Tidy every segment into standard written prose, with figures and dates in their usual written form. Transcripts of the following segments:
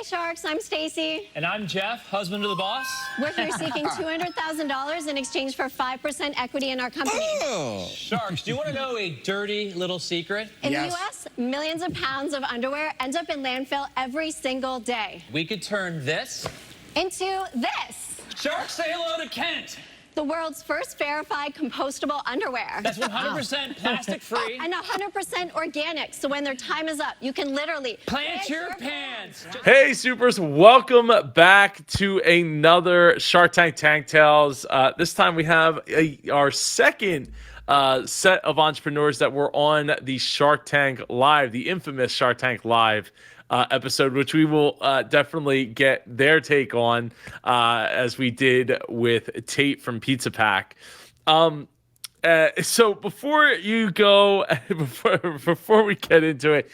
Sharks. I'm Stacy. And I'm Jeff, husband of the boss. We're here seeking $200,000 in exchange for 5% equity in our company. Oh. Sharks, do you want to know a dirty little secret? In the U.S., millions of pounds of underwear end up in landfill every single day. We could turn this into this. Sharks, say hello to Kent. The world's first verified compostable underwear. That's 100% plastic free. And 100% organic, so when their time is up, you can literally plant your pants. Hey, Supers, welcome back to another Shark Tank Tank Tales. This time we have our second set of entrepreneurs that were on the Shark Tank Live, the infamous Shark Tank Live episode, which we will definitely get their take on as we did with Tate from Pizza Pack. So before you go, before we get into it,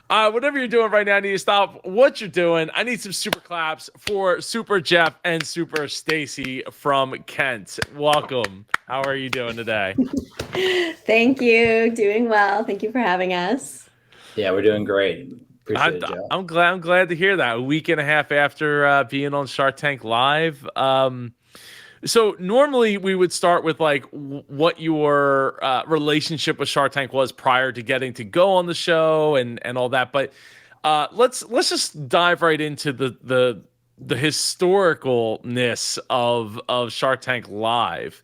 whatever you're doing right now, I need to stop what you're doing. I need some super claps for Super Jeff and Super Stacy from Kent. Welcome. How are you doing today? Thank you. Doing well. Thank you for having us. Yeah, we're doing great. I'm glad to hear that. A week and a half after being on Shark Tank Live. So normally we would start with like what your relationship with Shark Tank was prior to getting to go on the show and all that. But let's just dive right into the historicalness of Shark Tank Live.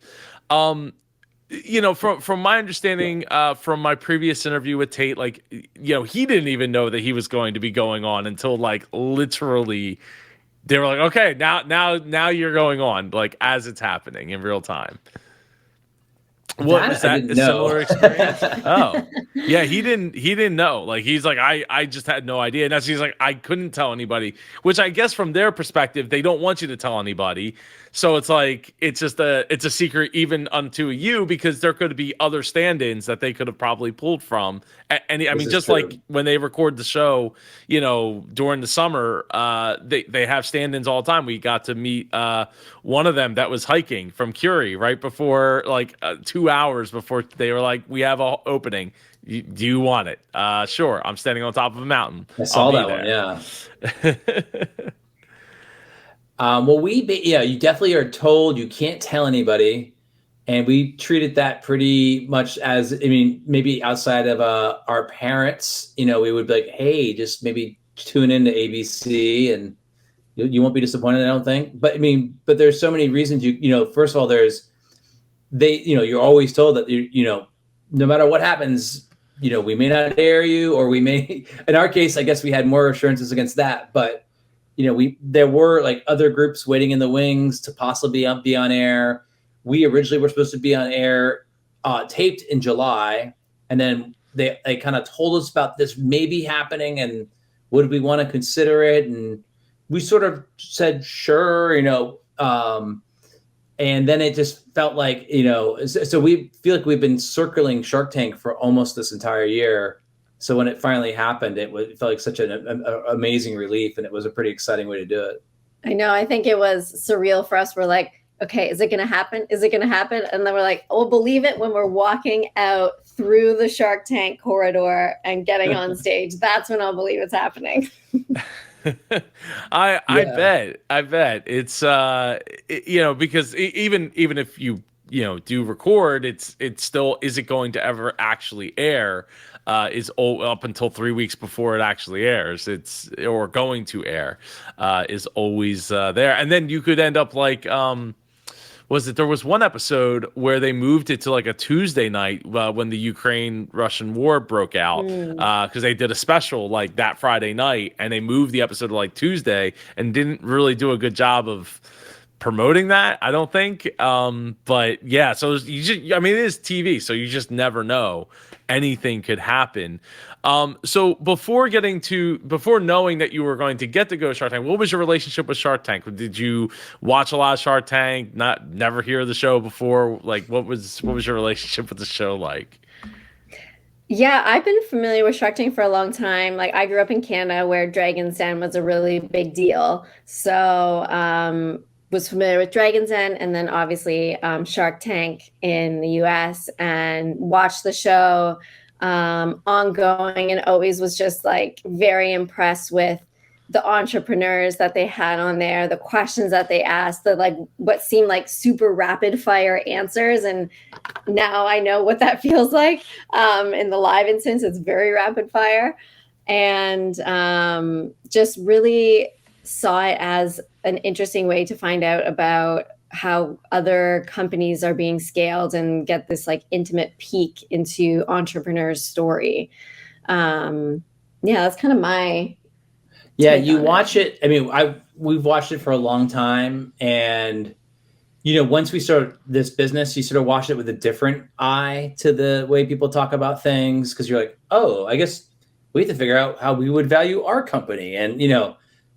You know, from my understanding, from my previous interview with Tate, like, you know, he didn't even know that he was going to be going on until like literally they were like, okay, now you're going on, like as it's happening in real time. What was that? A similar experience? Oh, yeah. He didn't know. Like, he's like, I just had no idea. And that's, he's like, I couldn't tell anybody, which I guess from their perspective, they don't want you to tell anybody. So it's like, it's a secret even unto you, because there could be other stand-ins that they could have probably pulled from. And I mean, just like when they record the show, you know, during the summer, they have stand-ins all the time. We got to meet one of them that was hiking from Curie right before, like 2 hours before they were like, we have an opening. Do you want it? Sure. I'm standing on top of a mountain. I saw that one. Yeah. Well, you definitely are told you can't tell anybody. And we treated that pretty much as, I mean, maybe outside of our parents, you know, we would be like, hey, just maybe tune into ABC and you won't be disappointed, I don't think. But I mean, but there's so many reasons you know, first of all, you're always told that, you know, no matter what happens, you know, we may not air you, or we may, in our case, I guess we had more assurances against that. But, you know, there were like other groups waiting in the wings to possibly be on air. We originally were supposed to be on air, taped in July. And then they kind of told us about this maybe happening and would we want to consider it? And we sort of said, sure, you know, and then it just felt like, you know, so we feel like we've been circling Shark Tank for almost this entire year. So when it finally happened, it felt like such an amazing relief, and it was a pretty exciting way to do it. I know. I think it was surreal for us. We're like, okay, is it going to happen? Is it going to happen? And then we're like, we'll believe it when we're walking out through the Shark Tank corridor and getting on stage. That's when I'll believe it's happening. I bet it's you know, because even if you know do record, it's still, is it going to ever actually air? Is up until 3 weeks before it actually airs. Or going to air is always there, and then you could end up like there was one episode where they moved it to like a Tuesday night when the Ukraine-Russian war broke out, because they did a special like that Friday night, and they moved the episode to like Tuesday and didn't really do a good job of promoting that, I don't think. But yeah, so it is TV, so you just never know. Anything could happen. So before knowing that you were going to get to go to Shark Tank, what was your relationship with Shark Tank? Did you watch a lot of Shark Tank? Never hear the show before? Like, what was your relationship with the show like? Yeah, I've been familiar with Shark Tank for a long time. Like, I grew up in Canada where Dragon's Den was a really big deal. So was familiar with Dragon's Den, and then obviously Shark Tank in the US, and watched the show ongoing, and always was just like very impressed with the entrepreneurs that they had on there, the questions that they asked, the like what seemed like super rapid fire answers. And now I know what that feels like. In the live instance, it's very rapid fire. And just really saw it as an interesting way to find out about how other companies are being scaled and get this like intimate peek into entrepreneurs' story. Yeah, that's kind of my Yeah, take you on watch it. I mean, we've watched it for a long time, and once we start this business, you sort of watch it with a different eye to the way people talk about things, because you're like, oh, I guess we have to figure out how we would value our company, and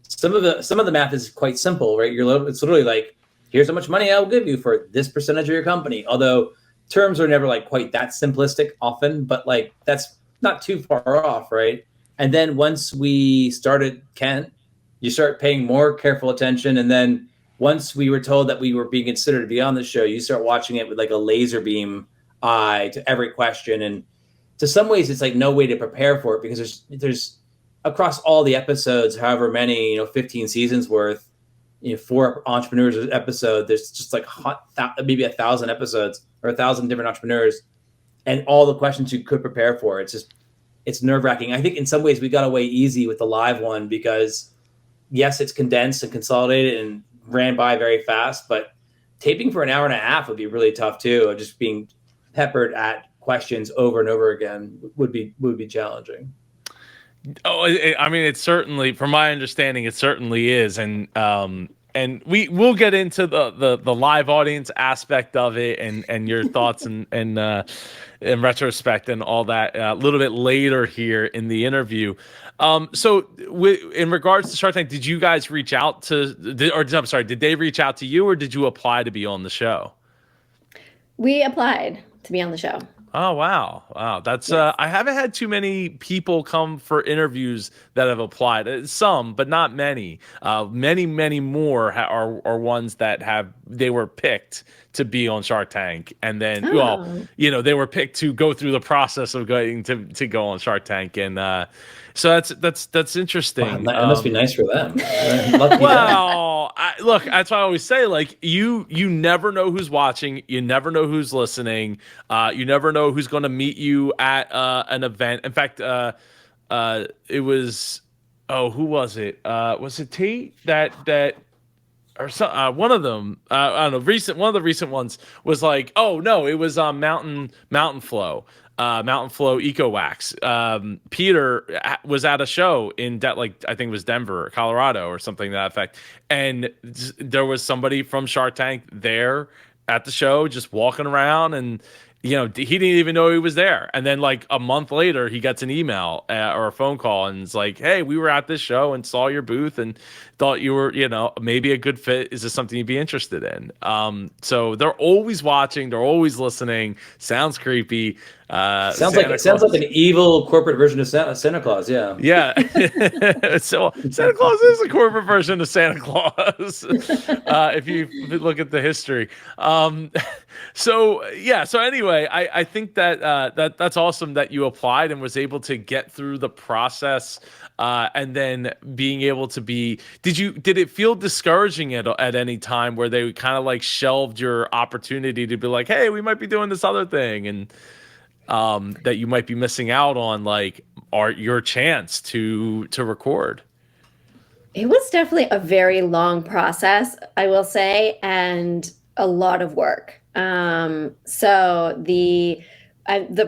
some of the math is quite simple, right? It's literally like, here's how much money I'll give you for this percentage of your company. Although terms are never like quite that simplistic often, but like that's not too far off, right? And then once we started Kent, you start paying more careful attention. And then once we were told that we were being considered to be on the show, you start watching it with like a laser beam eye to every question. And to some ways, it's like no way to prepare for it, because there's across all the episodes, however many, 15 seasons worth, 4 entrepreneurs episode, there's just like maybe 1,000 episodes or 1,000 different entrepreneurs, and all the questions you could prepare for. It's nerve-wracking. I think in some ways we got away easy with the live one, because yes, it's condensed and consolidated and ran by very fast, but taping for an hour and a half would be really tough too. Just being peppered at questions over and over again would be challenging. Oh, I mean, it's certainly, from my understanding, it certainly is, and we'll get into the live audience aspect of it and your thoughts and in retrospect and all that a little bit later here in the interview. So in regards to Shark Tank, did you guys reach out did they reach out to you, or did you apply to be on the show? We applied to be on the show. Oh, wow. That's I haven't had too many people come for interviews that have applied. Some, but not many. Many more are ones that they were picked to be on Shark Tank, and then they were picked to go through the process of going to go on Shark Tank, and so that's interesting. Wow, that must be nice for them. Well, look, that's why I always say, like, you never know who's watching, you never know who's listening, you never know who's going to meet you at an event. In fact, it was, who was it? Was it Tate that or some, one of them? I don't know. One of the recent ones was like, oh no, it was Mountain Flow. Mountain Flow Eco Wax. Peter was at a show in I think it was Denver, Colorado, or something to that effect, and there was somebody from Shark Tank there at the show, just walking around, and he didn't even know he was there. And then like a month later, he gets an email or a phone call, and it's like, hey, we were at this show and saw your booth and thought you were, maybe a good fit. Is this something you'd be interested in? So they're always watching. They're always listening. Sounds creepy. Sounds like an evil corporate version of Santa Claus. Yeah. Yeah. So Santa Claus is a corporate version of Santa Claus. If you look at the history. So anyway, I think that's awesome that you applied and was able to get through the process, and then being able to be. Did it feel discouraging at any time where they kind of like shelved your opportunity to be like, hey, we might be doing this other thing, and that you might be missing out on your chance to record? It was definitely a very long process, I will say, and a lot of work. So the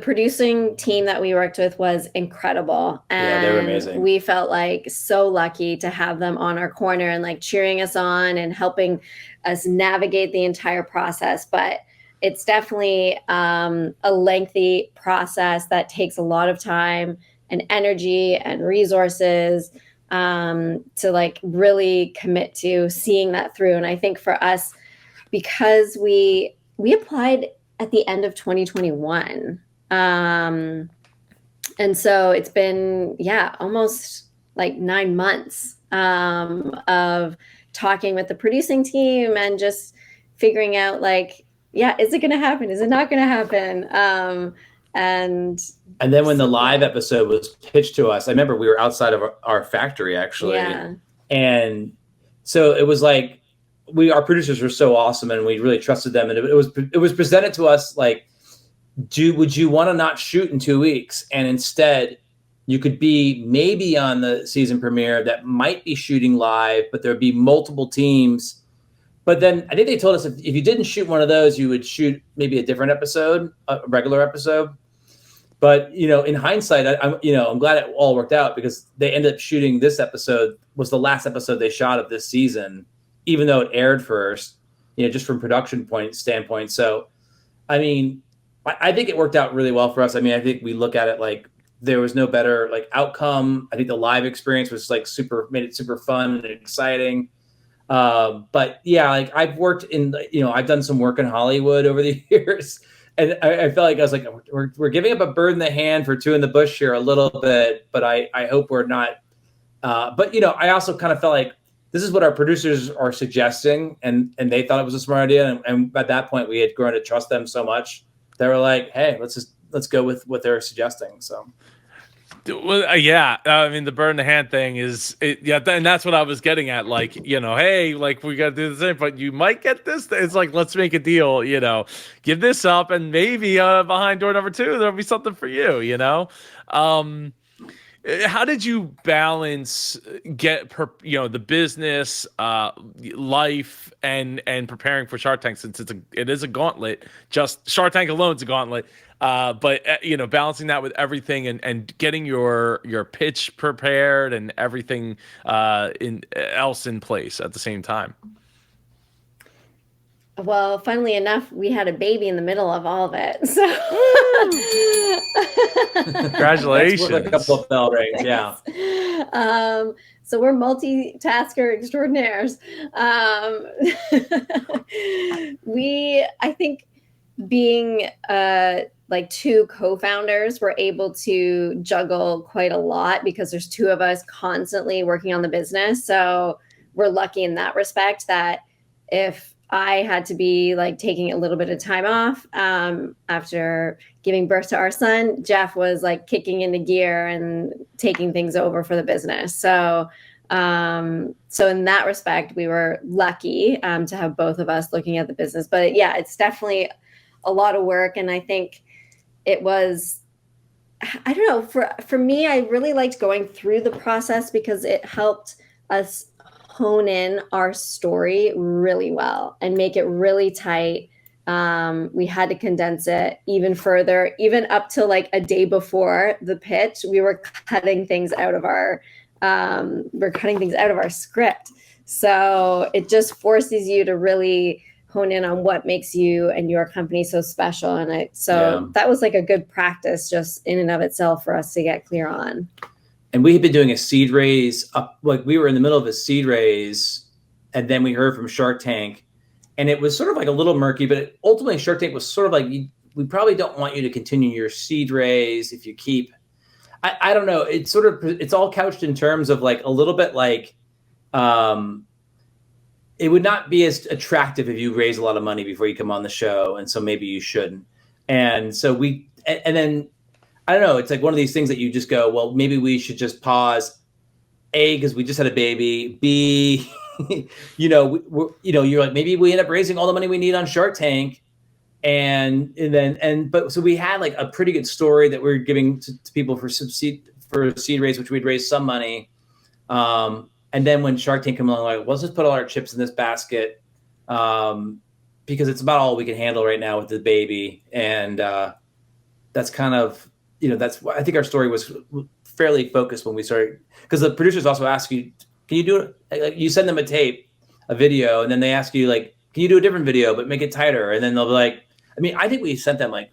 producing team that we worked with was incredible, and they were amazing. We felt like so lucky to have them on our corner and like cheering us on and helping us navigate the entire process. But it's definitely a lengthy process that takes a lot of time and energy and resources to like really commit to seeing that through. And I think for us, because we applied at the end of 2021. And so it's been, almost like 9 months of talking with the producing team and just figuring out like, is it going to happen? Is it not going to happen? And then when the live episode was pitched to us, I remember we were outside of our factory actually. yeah, And so it was like our producers were so awesome and we really trusted them. And it was presented to us like, would you want to not shoot in 2 weeks? And instead you could be maybe on the season premiere that might be shooting live, but there'd be multiple teams. But then I think they told us if you didn't shoot one of those, you would shoot maybe a different episode, a regular episode. But, in hindsight, I'm glad it all worked out because they ended up shooting this episode was the last episode they shot of this season, even though it aired first, just from production standpoint. So, I mean, I think it worked out really well for us. I mean, I think we look at it like there was no better like outcome. I think the live experience was like made it super fun and exciting. But yeah, like I've worked I've done some work in Hollywood over the years. And I felt like I was like, we're giving up a bird in the hand for two in the bush here a little bit, but I hope we're not. But I also kind of felt like this is what our producers are suggesting, and they thought it was a smart idea. And at that point, we had grown to trust them so much. They were like, hey, let's go with what they're suggesting. So. Well, yeah. I mean, the bird in the hand thing is, and that's what I was getting at. Like, hey, like we got to do the same, but you might get this. It's like, let's make a deal. Give this up, and maybe behind door number 2, there'll be something for you. How did you balance the business, life, and preparing for Shark Tank, since it is a gauntlet? Just Shark Tank alone is a gauntlet. But balancing that with everything and getting your pitch prepared and everything else in place at the same time. Well, funnily enough, we had a baby in the middle of all of it. So congratulations. That's worth a couple of bell rings, yeah. So we're multitasker extraordinaires. I think being like 2 co-founders, we're able to juggle quite a lot because there's 2 of us constantly working on the business. So we're lucky in that respect that if I had to be like taking a little bit of time off after giving birth to our son, Jeff was like kicking into gear and taking things over for the business. So in that respect, we were lucky to have both of us looking at the business. But yeah, it's definitely a lot of work. And I think it was, I don't know, for me, I really liked going through the process because it helped us hone in our story really well and make it really tight. We had to condense it even further, even up to like a day before the pitch. We were cutting things out of our script. So it just forces you to really hone in on what makes you and your company so special. And that was like a good practice just in and of itself for us to get clear on. And we had been doing a seed raise like we were in the middle of a seed raise, and then we heard from Shark Tank, and it was sort of like a little murky, but ultimately Shark Tank was sort of like, we probably don't want you to continue your seed raise if you keep, I don't know. It's all couched in terms of like a little bit like, it would not be as attractive if you raise a lot of money before you come on the show. And so maybe you shouldn't. And so and then, I don't know. It's like one of these things that you just go, well, maybe we should just pause. A, because we just had a baby. B, you're like, maybe we end up raising all the money we need on Shark Tank. But so we had like a pretty good story that we're giving to people for seed raise, which we'd raised some money. And then when Shark Tank came along, like, let's just put all our chips in this basket because it's about all we can handle right now with the baby. And that's kind of, that's why I think our story was fairly focused when we started, because the producers also ask you, can you do it? Like, you send them a video, and then they ask you like, can you do a different video, but make it tighter? And then they'll be like, I think we sent them like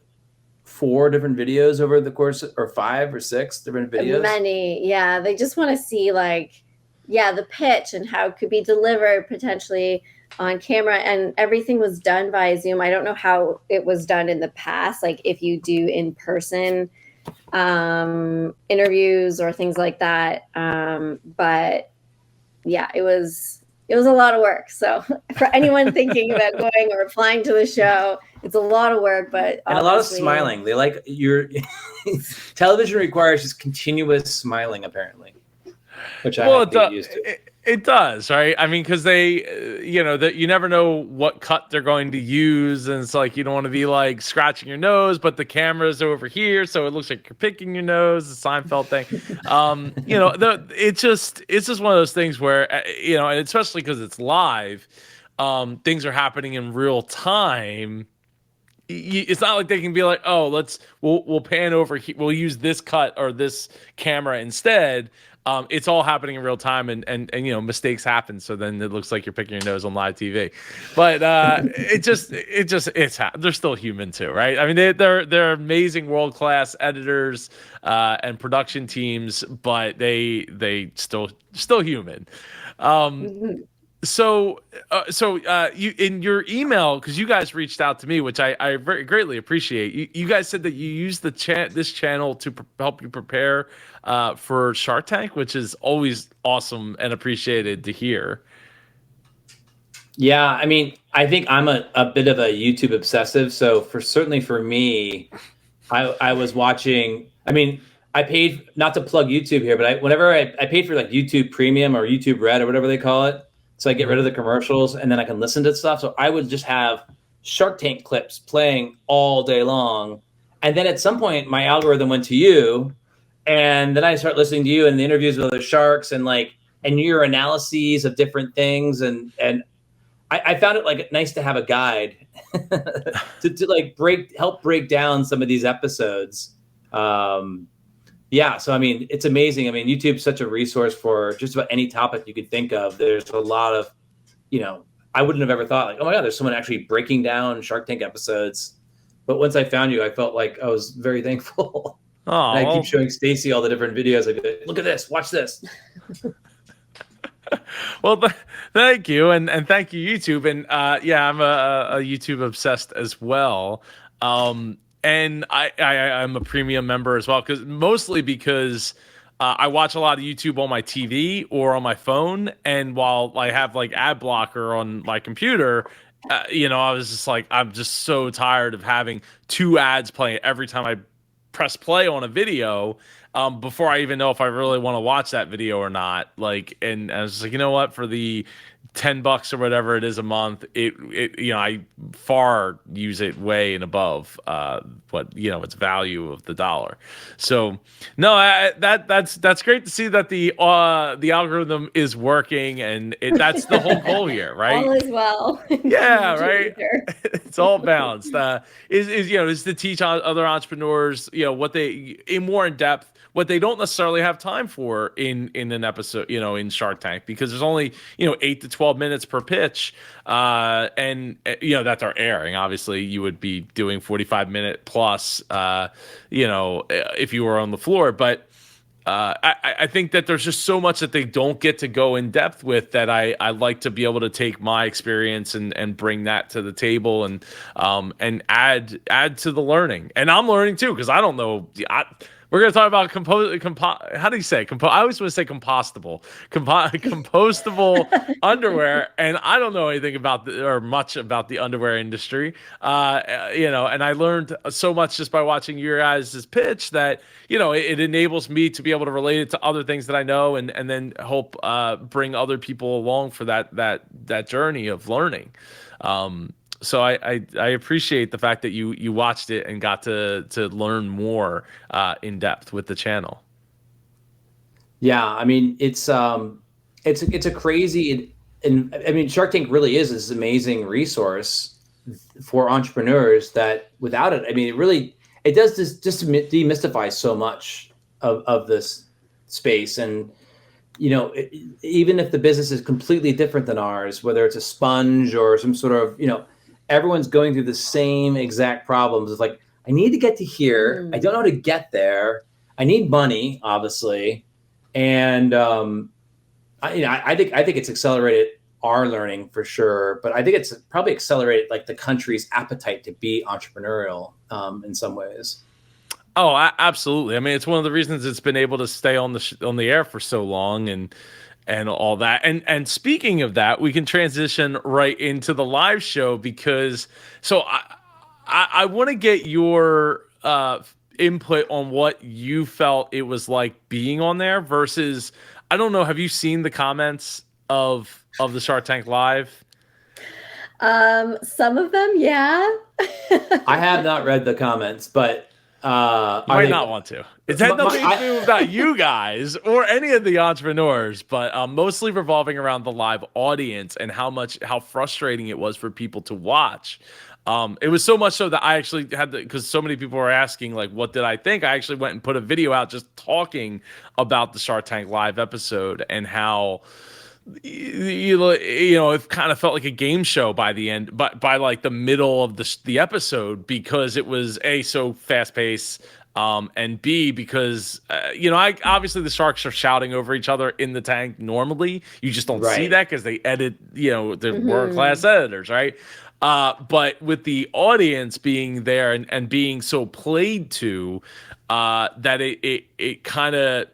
4 different videos over the course, or 5 or 6 different videos. Many. Yeah. They just want to see like, the pitch and how it could be delivered potentially on camera, and everything was done via Zoom. I don't know how it was done in the past, like if you do in-person interviews or things like that. But yeah, it was it was a lot of work. So for anyone thinking about going or applying to the show, it's a lot of work, but and a lot of smiling. They like your television requires just continuous smiling, apparently, which I have to get used to. It does, right? I mean, because they, that you never know what cut they're going to use, and it's like you don't want to be like scratching your nose, but the camera's over here, so it looks like you're picking your nose. The Seinfeld thing, it's just one of those things where and especially because it's live, things are happening in real time. It's not like they can be like, oh, we'll pan over here, we'll use this cut or this camera instead. It's all happening in real time, and mistakes happen. So then it looks like you're picking your nose on live TV, but they're still human too, right? I mean, they're amazing, world class editors and production teams, but they still human. So you in your email, because you guys reached out to me, which I very greatly appreciate. You guys said that you use this channel to help you prepare for Shark Tank, which is always awesome and appreciated to hear. Yeah, I mean, I think I'm a bit of a YouTube obsessive. So certainly for me, I was watching. I mean, I paid, not to plug YouTube here, but whenever I paid for like YouTube Premium or YouTube Red or whatever they call it. So I get rid of the commercials and then I can listen to stuff. So I would just have Shark Tank clips playing all day long. And then at some point my algorithm went to you, and then I start listening to you and the interviews with other sharks and your analyses of different things. And I found it like nice to have a guide to like help break down some of these episodes. Yeah, so I mean, it's amazing. I mean, YouTube's such a resource for just about any topic you could think of. There's a lot of, I wouldn't have ever thought like, oh my God, there's someone actually breaking down Shark Tank episodes. But once I found you, I felt like I was very thankful. Oh, and I keep showing Stacy all the different videos. Like, look at this, watch this. Well, thank you, and thank you, YouTube. And yeah, I'm a YouTube obsessed as well. And I'm a premium member as well, mostly because I watch a lot of YouTube on my TV or on my phone, and while I have like ad blocker on my computer, I was just like, I'm just so tired of having 2 ads playing every time I press play on a video before I even know if I really want to watch that video or not. And I was just like, you know what, for the $10 or whatever it is a month, I far use it way and above what its value of the dollar. So no, that's great to see that the algorithm is working, and that's the whole goal here, right? All is well. Yeah, right. It's all balanced. Is to teach other entrepreneurs what they more in depth, what they don't necessarily have time for in an episode, in Shark Tank, because there's only 8 to 12 minutes per pitch, and that's our airing. Obviously, you would be doing 45-minute plus, if you were on the floor. But I think that there's just so much that they don't get to go in depth with, that I like to be able to take my experience and bring that to the table, and add to the learning. And I'm learning too, because I don't know. We're going to talk about how do you say? I always want to say compostable underwear, and I don't know anything much about the underwear industry. And I learned so much just by watching your guys' pitch that, it enables me to be able to relate it to other things that I know, and then help bring other people along for that journey of learning. So I appreciate the fact that you watched it and got to learn more in depth with the channel. Yeah, I mean, it's a crazy, and I mean, Shark Tank really is this amazing resource for entrepreneurs that without it, I mean, it does this just to demystify so much of this space. And even if the business is completely different than ours, whether it's a sponge or some sort of everyone's going through the same exact problems. It's like, I need to get to here. I don't know how to get there. I need money, obviously. And I think it's accelerated our learning for sure, but I think it's probably accelerated like the country's appetite to be entrepreneurial in some ways. Oh, absolutely. I mean, it's one of the reasons it's been able to stay on the air for so long, and and all that. And speaking of that, we can transition right into the live show, because so I want to get your input on what you felt it was like being on there versus, I don't know, have you seen the comments of the Shark Tank Live? Some of them, yeah. I have not read the comments, but You might not want to. It had nothing to do about you guys or any of the entrepreneurs, but mostly revolving around the live audience and how frustrating it was for people to watch. It was so much so that I actually had to, because so many people were asking, like, what did I think? I actually went and put a video out just talking about the Shark Tank Live episode and how, you know, it kind of felt like a game show by the end, but by like the middle of the episode, because it was A, so fast paced, and B, because you know, obviously the sharks are shouting over each other in the tank normally. You just don't see that because they edit, you know, they're world-class editors, right? But with the audience being there and being so played to, that it kind of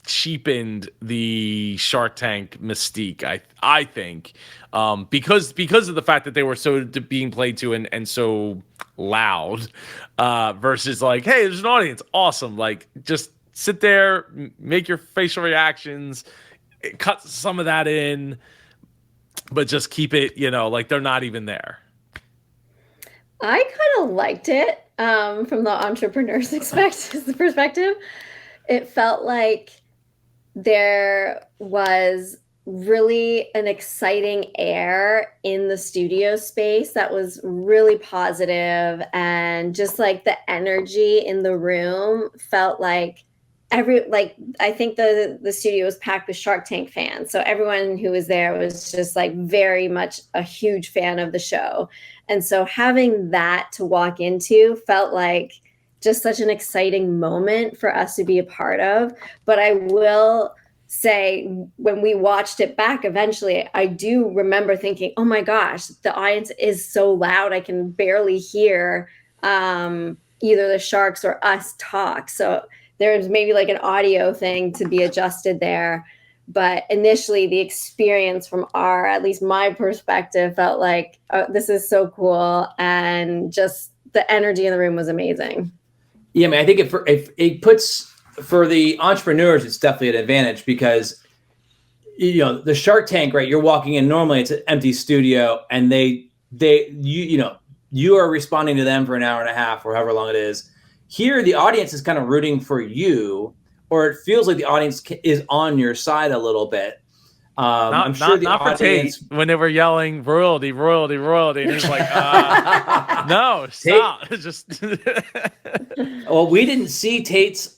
cheapened the Shark Tank mystique, I think, because of the fact that they were so being played to and so loud, versus like, hey, there's an audience, awesome, like just sit there, make your facial reactions, cut some of that in, but just keep it, you know, like they're not even there. I kind of liked it, from the entrepreneur's perspective. It felt like there was really an exciting air in the studio space that was really positive, and just like the energy in the room felt like I think the studio was packed with Shark Tank fans. So everyone who was there was just like very much a huge fan of the show. And so having that to walk into felt like just such an exciting moment for us to be a part of. But I will say, when we watched it back eventually, I do remember thinking, oh my gosh, the audience is so loud. I can barely hear either the sharks or us talk. So there's maybe like an audio thing to be adjusted there. But initially the experience from at least my perspective, felt like, oh, this is so cool. And just the energy in the room was amazing. Yeah, I mean, I think if it puts, for the entrepreneurs, it's definitely an advantage, because, you know, the Shark Tank, right? You're walking in, normally it's an empty studio, and you are responding to them for an hour and a half or however long it is. Here, the audience is kind of rooting for you, or it feels like the audience is on your side a little bit. I'm sure the audience, for Tate, when they were yelling royalty, royalty, royalty, and he's like, no, stop. Just well, we didn't see Tate's.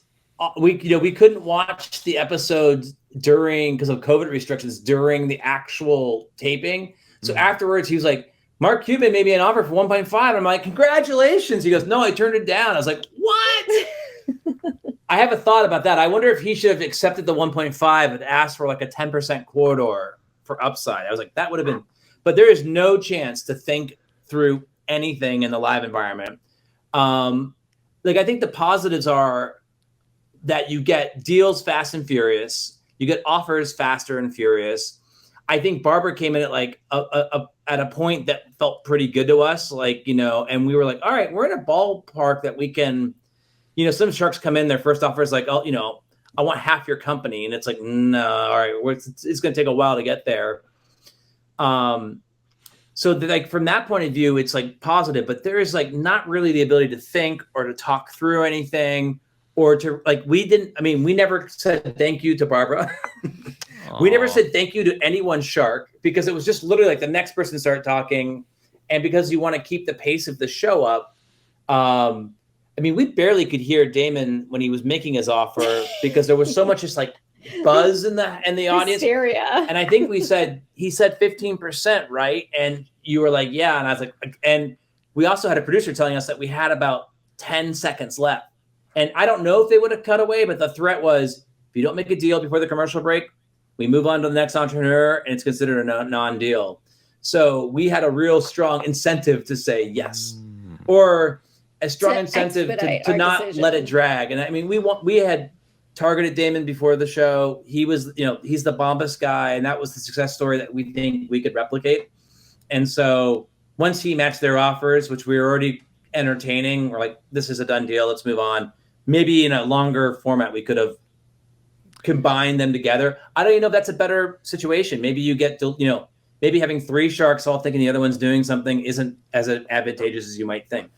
We couldn't watch the episodes because of COVID restrictions during the actual taping. So afterwards, he was like, Mark Cuban made me an offer for 1.5. I'm like, congratulations. He goes, no, I turned it down. I was like, what? I have a thought about that. I wonder if he should have accepted the 1.5 and asked for like a 10% corridor for upside. I was like, that would have been, but there is no chance to think through anything in the live environment. Like, I think the positives are that you get deals fast and furious. You get offers faster and furious. I think Barbara came in at like at a point that felt pretty good to us, like, you know, and we were like, all right, we're in a ballpark that we can, you know, some sharks come in, their first offer is like, oh, you know, I want half your company. And it's like, no, all right, it's going to take a while to get there. So like from that point of view, it's like positive, but there is like not really the ability to think or to talk through anything, or to like, we never said thank you to Barbara. We never said thank you to anyone shark, because it was just literally like the next person started talking. And because you want to keep the pace of the show up, I mean, we barely could hear Damon when he was making his offer, because there was so much just like buzz in the audience. Hysteria. And I think he said 15%, right? And you were like, yeah. And I was like, and we also had a producer telling us that we had about 10 seconds left. And I don't know if they would have cut away, but the threat was, if you don't make a deal before the commercial break, we move on to the next entrepreneur, and it's considered a non-deal. So we had a real strong incentive to say yes, or a strong incentive to not let it drag. And I mean, we had targeted Damon before the show. He was, he's the Bombas guy, and that was the success story that we think we could replicate. And so once he matched their offers, which we were already entertaining, we're like, this is a done deal. Let's move on. Maybe in a longer format, we could have combined them together. I don't even know if that's a better situation. Maybe you get to, maybe having 3 sharks all thinking the other one's doing something isn't as advantageous as you might think.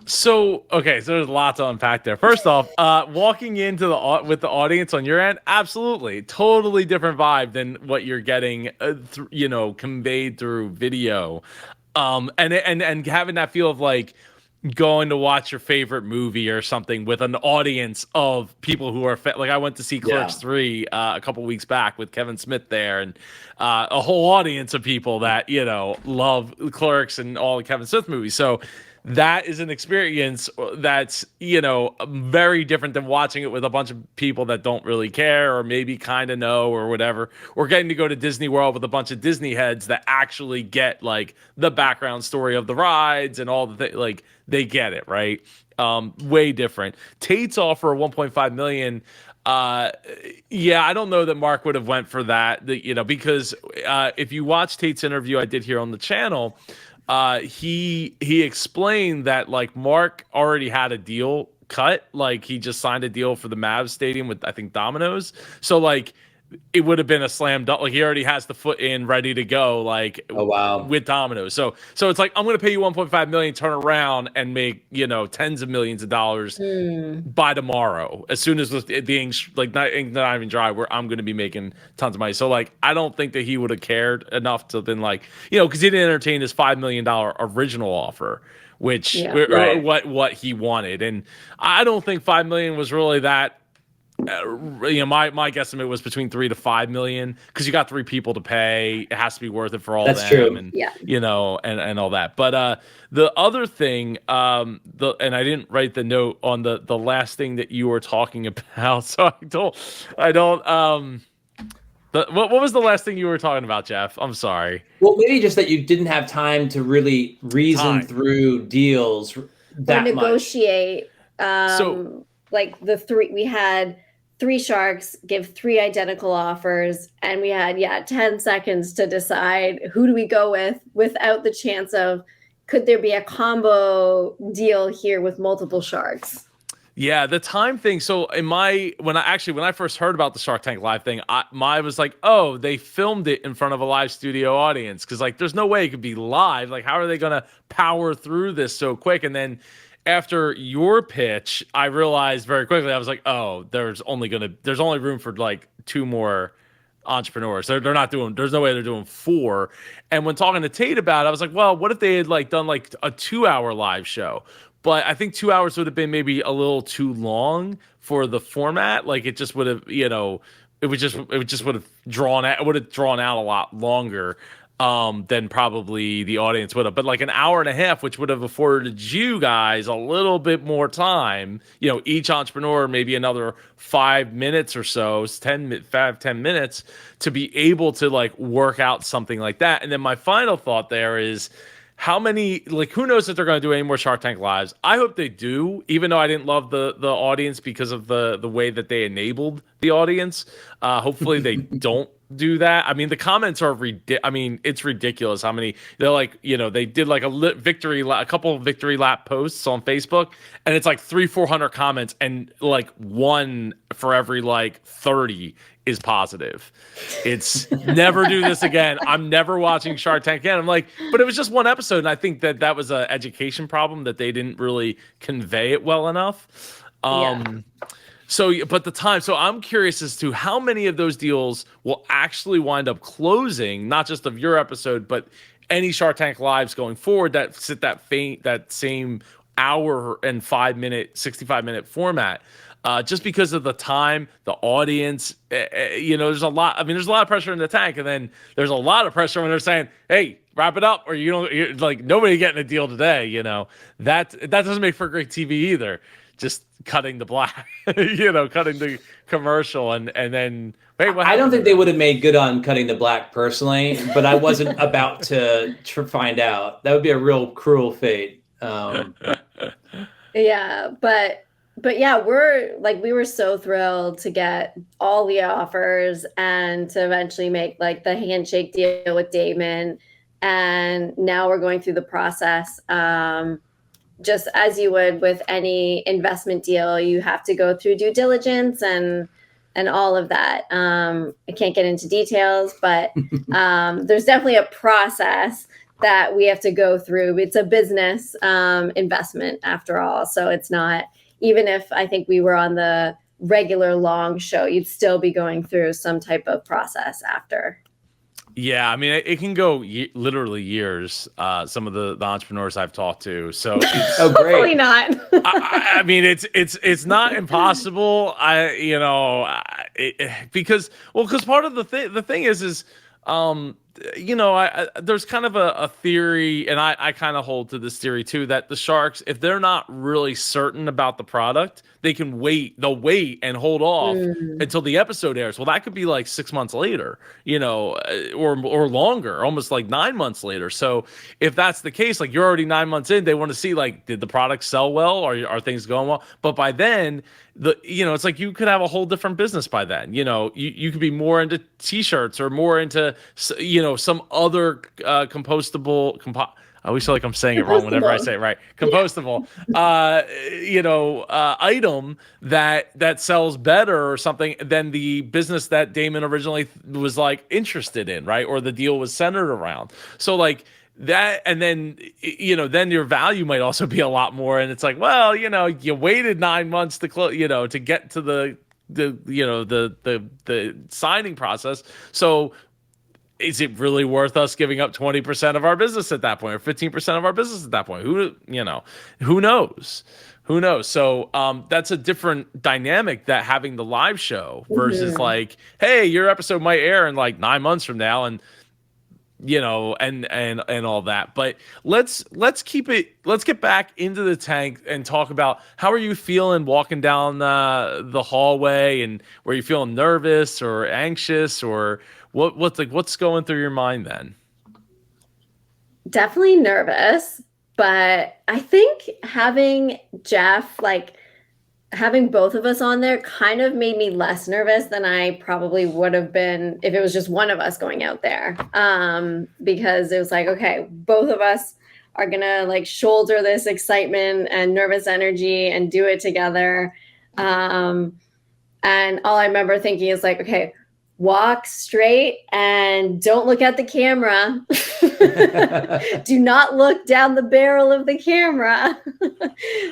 So there's a lot to unpack there. First off, walking into with the audience on your end, absolutely, totally different vibe than what you're getting, conveyed through video, and having that feel of like going to watch your favorite movie or something with an audience of people who are like I went to see Clerks 3 a couple weeks back with Kevin Smith there, and a whole audience of people that love Clerks and all the Kevin Smith movies. So that is an experience that's, very different than watching it with a bunch of people that don't really care or maybe kind of know or whatever. Or getting to go to Disney World with a bunch of Disney heads that actually get like the background story of the rides and all the things. Like they get it, right? Way different. Tate's offer of 1.5 million. I don't know that Mark would have went for that, because if you watch Tate's interview I did here on the channel, he explained that like Mark already had a deal cut, like he just signed a deal for the Mavs stadium with I think Domino's, so like it would have been a slam dunk. Like he already has the foot in ready to go, like with Domino's. So it's like, I'm going to pay you 1.5 million, turn around and make, tens of millions of dollars by tomorrow. As soon as the ink's like not even dry, where I'm going to be making tons of money. So like, I don't think that he would have cared enough to been like, cause he didn't entertain his $5 million original offer, which what he wanted. And I don't think 5 million was really that. My guesstimate was between 3 to 5 million because you got 3 people to pay. It has to be worth it for all That's them, true. and and all that. But the other thing, and I didn't write the note on the last thing that you were talking about, so I don't. What was the last thing you were talking about, Jeff? I'm sorry. Well, maybe just that you didn't have time to really reason through deals that or negotiate. much. Like we had 3 sharks give 3 identical offers, and we had 10 seconds to decide who do we go with without the chance of could there be a combo deal here with multiple sharks. Yeah, the time thing. So when I first heard about the Shark Tank Live thing, I was like, oh, they filmed it in front of a live studio audience, because like there's no way it could be live. Like how are they gonna power through this so quick? And then after your pitch, I realized very quickly, I was like, oh, there's only room for like 2 more entrepreneurs. There's no way they're doing 4. And when talking to Tate about it, I was like, well, what if they had like done like a 2-hour live show? But I think 2 hours would have been maybe a little too long for the format. Like it just would have, it would have drawn out a lot longer than probably the audience would have. But like an hour and a half, which would have afforded you guys a little bit more time, each entrepreneur maybe another 5 minutes or so, 10 minutes to be able to like work out something like that. And then my final thought there is, how many, like, who knows if they're going to do any more Shark Tank Lives? I hope they do, even though I didn't love the audience because of the way that they enabled the audience. Hopefully they don't do that. I mean, the comments are it's ridiculous how many they're like, they did like a couple of victory lap posts on Facebook, and it's like 300-400 comments, and like 1 for every like 30 is positive. It's never do this again. I'm never watching Shark Tank again. I'm like, but it was just 1 episode, and I think that was an education problem that they didn't really convey it well enough. So I'm curious as to how many of those deals will actually wind up closing, not just of your episode, but any Shark Tank Lives going forward that sit that same hour and 5-minute, 65-minute format. Just because of the time, the audience, there's a lot. I mean, there's a lot of pressure in the tank, and then there's a lot of pressure when they're saying, "Hey, wrap it up," or you're like, nobody getting a deal today. That doesn't make for great TV either. Just cutting the black, cutting the commercial, and then wait. I don't think they would have made good on cutting the black personally, but I wasn't about to find out. That would be a real cruel fate. Yeah, but but yeah, we were so thrilled to get all the offers and to eventually make like the handshake deal with Damon. And now we're going through the process. Just as you would with any investment deal, you have to go through due diligence and all of that. I can't get into details, but there's definitely a process that we have to go through. It's a business investment after all. So it's not, even if I think we were on the regular long show, you'd still be going through some type of process after. Yeah, I mean, it can go literally years. Some of the entrepreneurs I've talked to, so it's, Oh, great. Hopefully not. I mean, it's not impossible. Because part of the thing is there's kind of a theory, and I kind of hold to this theory too, that the Sharks, if they're not really certain about the product, they'll wait and hold off until the episode airs. Well, that could be like 6 months later, or longer, almost like 9 months later. So if that's the case, like you're already 9 months in, they want to see like, did the product sell well? Are things going well? But by then, it's like you could have a whole different business by then. You could be more into t-shirts or more into, some other compostable. I always feel like I'm saying it wrong whenever I say it right. Compostable, item that sells better or something than the business that Damon originally was like interested in, right? Or the deal was centered around. So like that, and then then your value might also be a lot more. And it's like, well, you waited 9 months to close, to get to the signing process. So is it really worth us giving up 20% of our business at that point, or 15% of our business at that point? Who knows? So that's a different dynamic, that having the live show versus like, hey, your episode might air in like 9 months from now, and and all that. But let's get back into the tank and talk about, how are you feeling walking down the hallway, and were you feeling nervous or anxious, or what's going through your mind then? Definitely nervous, but I think having Jeff, having both of us on there, kind of made me less nervous than I probably would have been if it was just one of us going out there. Because it was like, okay, both of us are gonna shoulder this excitement and nervous energy and do it together. And all I remember thinking is like, okay, walk straight and don't look at the camera. Do not look down the barrel of the camera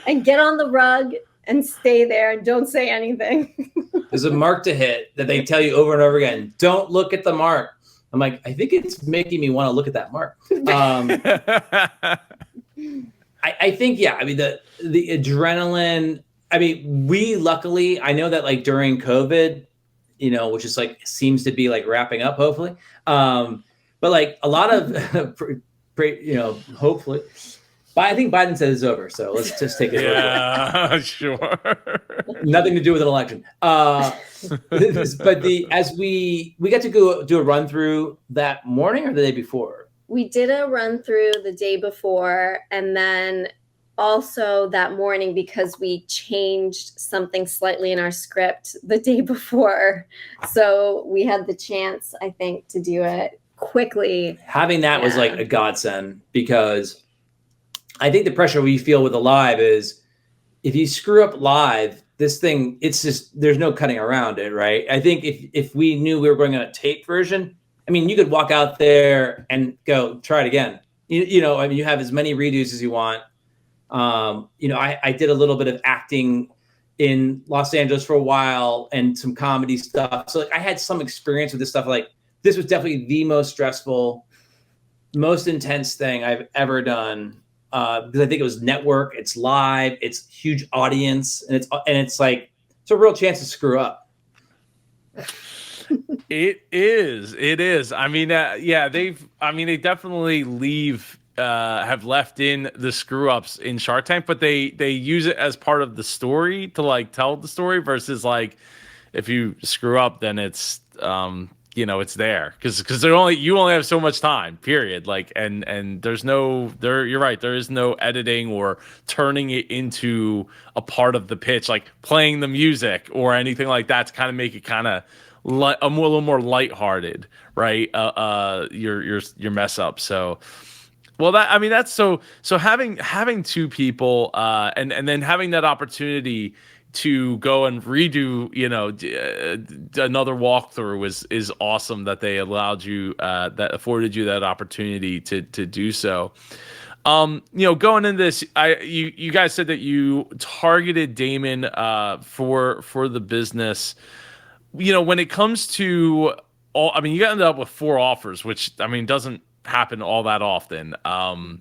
and get on the rug and stay there and don't say anything. There's a mark to hit that they tell you over and over again. Don't look at the mark. I'm like, I think it's making me want to look at that mark. I think, yeah, I mean, the adrenaline, I mean, we luckily, I know that during COVID, which is seems to be wrapping up, hopefully. But a lot of, hopefully, but I think Biden said it's over. So let's just take it. Yeah, sure. Nothing to do with an election. But as we got to go do a run through that morning or the day before. We did a run through the day before, and then also that morning, because we changed something slightly in our script the day before. So we had the chance, I think, to do it quickly. Having that was a godsend, because I think the pressure we feel with the live is, if you screw up live, this thing, it's just, there's no cutting around it, right? I think if we knew we were going on a tape version, I mean, you could walk out there and go, try it again. I mean, you have as many redos as you want. I did a little bit of acting in Los Angeles for a while and some comedy stuff. So I had some experience with this stuff. This was definitely the most stressful, most intense thing I've ever done. Because I think it was network, it's live, it's huge audience, and it's a real chance to screw up. It is. I mean, they definitely have left in the screw ups in Shark Tank, but they use it as part of the story to tell the story, versus if you screw up, then it's it's there because you only have so much time, period. Like, and there's no there. You're right. There is no editing or turning it into a part of the pitch, like playing the music or anything like that to kind of make it kind of a little more lighthearted, right? Your mess up. So. Well, that's so having two people and then having that opportunity to go and redo, another walkthrough is awesome that they allowed you, that afforded you that opportunity to do so. Going into this, you guys said that you targeted Damon for the business. When it comes to you ended up with 4 offers, which doesn't happen all that often. I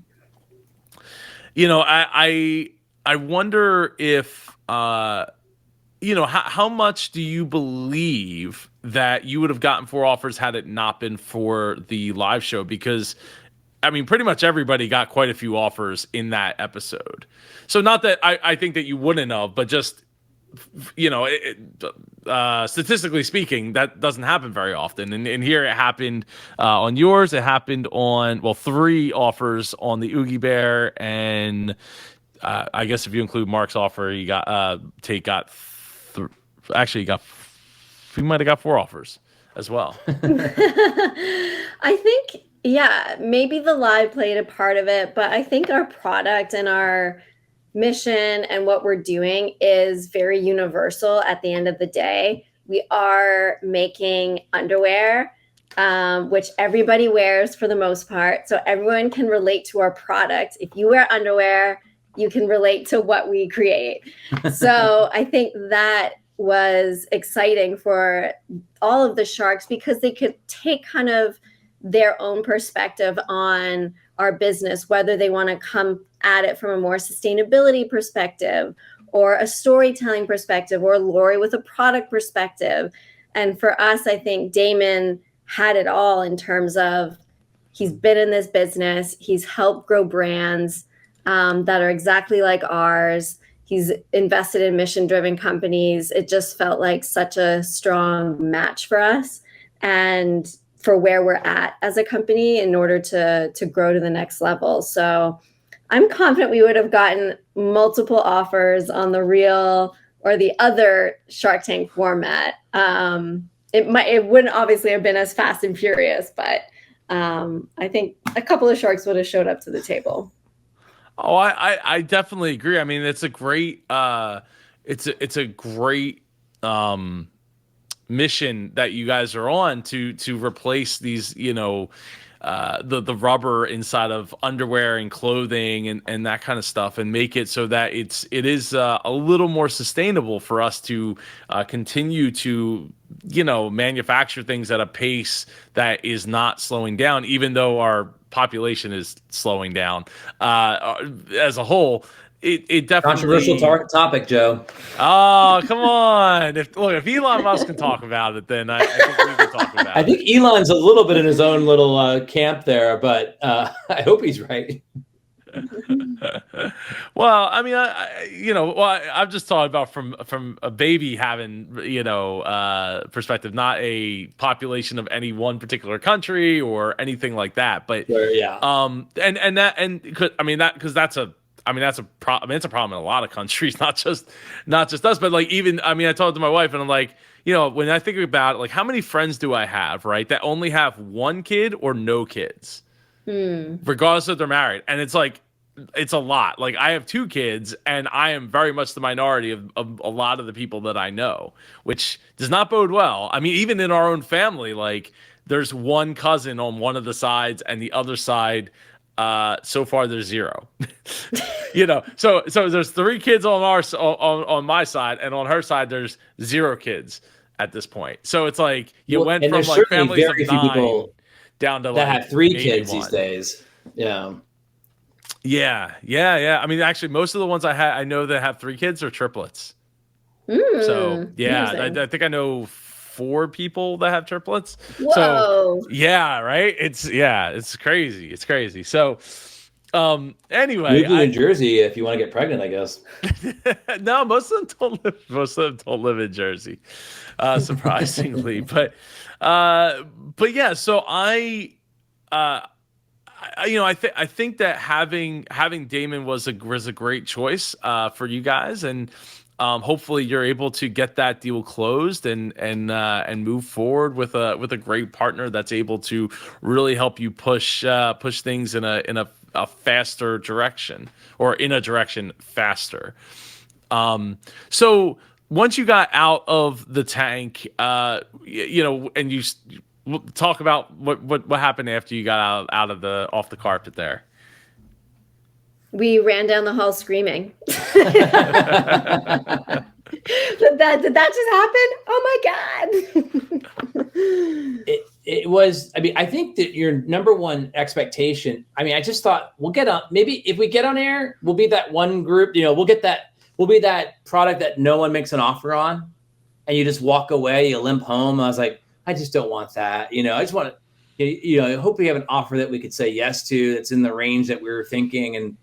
wonder if how much do you believe that you would have gotten 4 offers had it not been for the live show? Because pretty much everybody got quite a few offers in that episode. So not that I think that you wouldn't have, but just statistically speaking, that doesn't happen very often. And here it happened on yours. It happened on 3 offers on the Oogie Bear, and I guess if you include Mark's offer, you got Tate got he might have got 4 offers as well. I think, maybe the live played a part of it, but I think our product and our mission and what we're doing is very universal at the end of the day. We are making underwear, which everybody wears for the most part. So everyone can relate to our product. If you wear underwear, you can relate to what we create. So I think that was exciting for all of the sharks because they could take kind of their own perspective on our business, whether they want to come at it from a more sustainability perspective or a storytelling perspective or Lori with a product perspective. And for us, I think Damon had it all in terms of he's been in this business. He's helped grow brands that are exactly like ours. He's invested in mission-driven companies. It just felt like such a strong match for us and for where we're at as a company in order to grow to the next level. So I'm confident we would have gotten multiple offers on the real or the other Shark Tank format. It wouldn't obviously have been as fast and furious, but I think a couple of sharks would have showed up to the table. Oh, I definitely agree. It's a great it's a great mission that you guys are on to replace these, the rubber inside of underwear and clothing and that kind of stuff, and make it so that it is a little more sustainable for us to continue to manufacture things at a pace that is not slowing down, even though our population is slowing down as a whole. It definitely controversial topic, Joe. Oh, come on! If Elon Musk can talk about it, then I think we can talk about it. I think Elon's a little bit in his own little camp there, but I hope he's right. Well, I'm just talking about from a baby having perspective, not a population of any one particular country or anything like that. But because that's a problem. It's a problem in a lot of countries, not just us. But even I talked to my wife, and I'm like, when I think about it, like how many friends do I have, right, that only have 1 kid or no kids, regardless if they're married, and it's like it's a lot. Like I have 2 kids, and I am very much the minority of a lot of the people that I know, which does not bode well. Even in our own family, like there's 1 cousin on one of the sides, and the other side. So far there's 0. So there's 3 kids on my side, and on her side there's 0 kids at this point. So it's like went from like families of 9 down to that have 3 kids 1. these days. Yeah. Actually, most of the ones I know that have 3 kids are triplets. So I think I know 4 people that have triplets. Whoa. So right. It's crazy. So Anyway, Move to New Jersey if you want to get pregnant, I guess. no, most of them don't live. Most of them don't live in Jersey, surprisingly. but yeah. So I think that having Damon was a great choice for you guys, and hopefully you're able to get that deal closed and move forward with a great partner that's able to really help you push things in a faster direction, or in a direction faster. So once you got out of the tank, and you talk about what happened after you got off the carpet there. We ran down the hall screaming. Did that just happen? Oh my God. It was, I mean, I think that your number one expectation, I mean, I just thought we'll get on, maybe if we get on air, we'll be that one group, we'll be that product that no one makes an offer on, and you just walk away, you limp home. I was like, I just don't want that. I just want to, I hope we have an offer that we could say yes to, that's in the range that we were thinking. And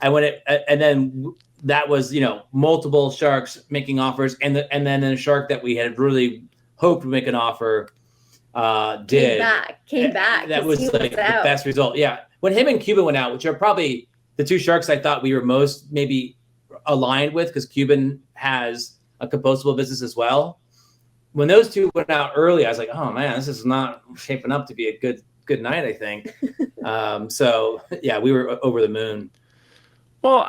then that was, multiple sharks making offers, and then a shark that we had really hoped would make an offer came back. That was like the best result. Yeah. When him and Cuban went out, which are probably the two sharks I thought we were most maybe aligned with, because Cuban has a compostable business as well. When those two went out early, I was like, oh man, this is not shaping up to be a good night, I think. So yeah, we were over the moon. Well,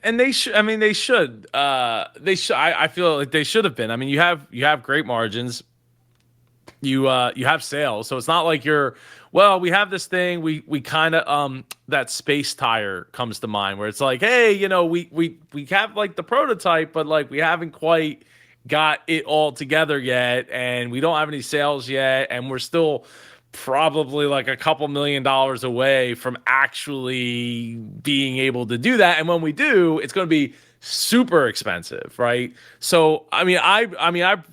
they should. I mean, they should. I feel like they should have been. I mean, you have great margins. You have sales, so it's not like we have this thing. We kind of that space tire comes to mind, where it's like, hey, we have like the prototype, but like we haven't quite got it all together yet, and we don't have any sales yet, and we're still probably like a couple $1 million away from actually being able to do that. And when we do, it's going to be super expensive, right? So I mean I